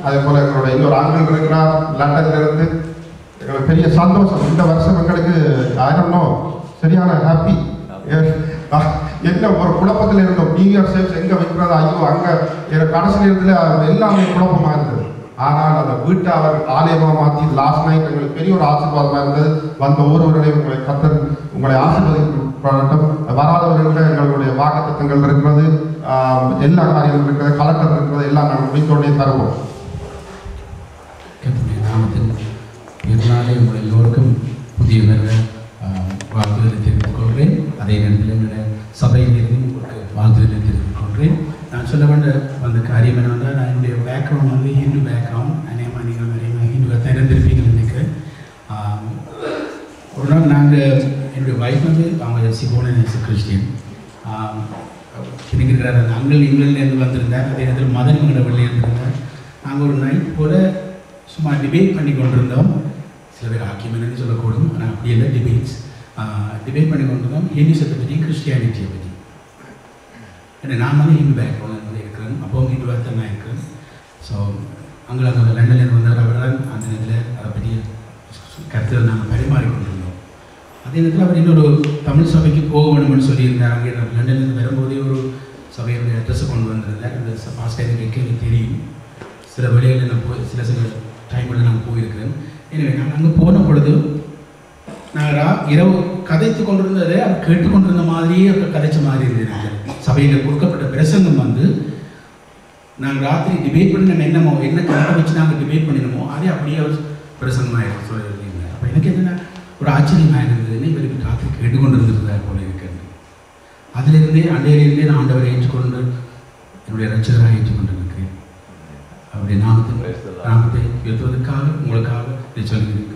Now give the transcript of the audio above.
அதே போல் எங்களுடைய இன்னொரு ஆண்கள் இருக்கிறார் லண்டன்லேருந்து. எங்களுக்கு பெரிய சந்தோஷம். இந்த வருஷம் எங்களுக்கு ஆயிரம்னோ சரியான ஹாப்பி. என்ன ஒரு குழப்பத்தில் இருந்தோம். நியூ இயர் சேல்ஸ் எங்கே வைக்கிறது, ஐயோ அங்கே கடைசி நேரத்தில் எல்லாமே குழப்பமாக இருந்தது. ஆனால் அந்த வீட்டை அவர் ஆலயமாக மாற்றி லாஸ்ட் நைட் எங்களுக்கு பெரிய ஒரு ஆசீர்வாதமாக இருந்தது. வந்த ஒருவருடைய உங்களை கத்தர் உங்களை ஆசீர்வதிக்கப்படட்டும். வராதவர்கள் எங்களுடைய வாக்குத்தத்தங்கள் இருக்கிறது, எல்லா காரியங்களும் இருக்கிறது, கலெக்டர் இருக்கிறது, எல்லாம் நாங்கள் முடித்தோடனே தருவோம். இதனாலே உங்கள் எல்லோருக்கும் புதிய வாழ்த்துக்களை தெரிவித்துக் கொள்கிறேன். அதே நேரத்தில் என்னுடைய சபையிலிருந்து உங்களுக்கு வாழ்த்துக்களை தெரிவித்துக் கொள்கிறேன். நான் சொல்ல வந்த காரியம் என்னவென்றால், நான் என்னுடைய பேக்ரவுண்ட் வந்து ஹிந்து பேக்ரவுண்ட். அநேகமாக நீங்கள் நிறைய ஹிந்துவை திறந்திருப்பீங்கன்னு நினைக்கிறேன். ஒரு நாள் நாங்கள் என்னுடைய வைஃப் வந்து அவங்க சிபோன கிறிஸ்டியன் இருக்கிறார். அந்த அங்கிள் இங்கிலேருந்து வந்திருந்தார். அதே நேரத்தில் மதன் எங்களோட வெளியே இருந்திருந்தார். நாங்கள் ஒரு நைட் கூட சும்மா டிபேட் பண்ணி கொண்டிருந்தோம். சில பேர் ஆக்கியமென்னு சொல்லக்கூடும், ஆனால் அப்படி இல்லை, டிபேட் பண்ணி கொண்டிருந்தோம் ஹிந்துசத்தை பற்றி, கிறிஸ்டியானிட்டியை பற்றி. ஏன்னா நான் வந்து ஹிந்து பேக்ரவுண்டில் இருக்கிறேன், அப்போவும் ஹிந்துவாக தான் நான் இருக்கிறேன். ஸோ அங்கே லண்டன்லேருந்து வந்தார். அவர் தான் அந்த நேரத்தில் அதை பற்றி கருத்தில் நாங்கள் பரிமாறிக்கொண்டிருந்தோம். அதே நேரத்தில் அவர் இன்னொரு தமிழ் சபைக்கு போக வேணும்னு சொல்லியிருந்தார். அங்கே லண்டன்லேருந்து வரும்போதே ஒரு சபையுடைய அட்ரஸை கொண்டு வந்திருந்தார். அந்த பாஸ்டர் எனக்கு தெரியும். சில வழிகளில் நான் சில டைமில் நான் போயிருக்கிறேன். எனவே நான் அங்கே போன பொழுது நான் இரவு கதைத்து கொண்டிருந்ததை அவர் கேட்டுக்கொண்டிருந்த மாதிரியே அவர் கதைச்ச மாதிரி இருந்தது. சபையில் கொடுக்கப்பட்ட பிரசங்கம் வந்து நாங்கள் ராத்திரி டிபேட் பண்ண என்ன கருத்தை வச்சு நாங்கள் டிபேட் பண்ணினோமோ அதே அப்படியே அவர் பிரசங்கமாக சொல்லியிருந்தீங்க. அப்போ எனக்கு என்னென்ன ஒரு ஆச்சரியமாக இருந்ததுன்னு இவருக்கு ராத்திரி கேட்டுக்கொண்டு இருந்திருந்தார் போல இருக்கிறது. அதிலிருந்தே அண்டையிலிருந்தே நான் ஆண்டவரை ஏற்றுக்கொண்டு என்னுடைய ரட்சகராக ஏற்றுக்கொண்டிருக்கிறேன். அவருடைய நாமத்தை உயர்த்துவதற்காக உங்களுக்காக இதை சொல்லியிருக்கிறேன்.